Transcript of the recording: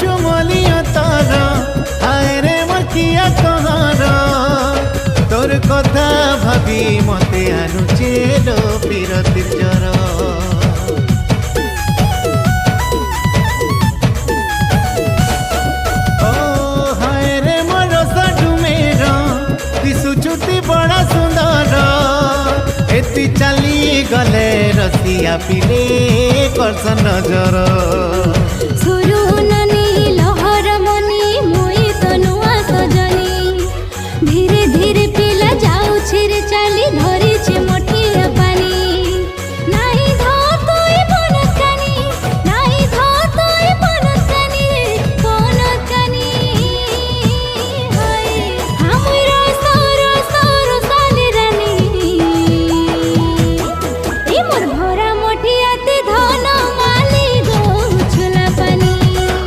चुमलिया तारा हाय रे मकिया कहर तोर कथा भाबी मते आनुचे लो पीरतिर जर बड़ा सुंदर एति चली गले रसिया पिले करसन नजर।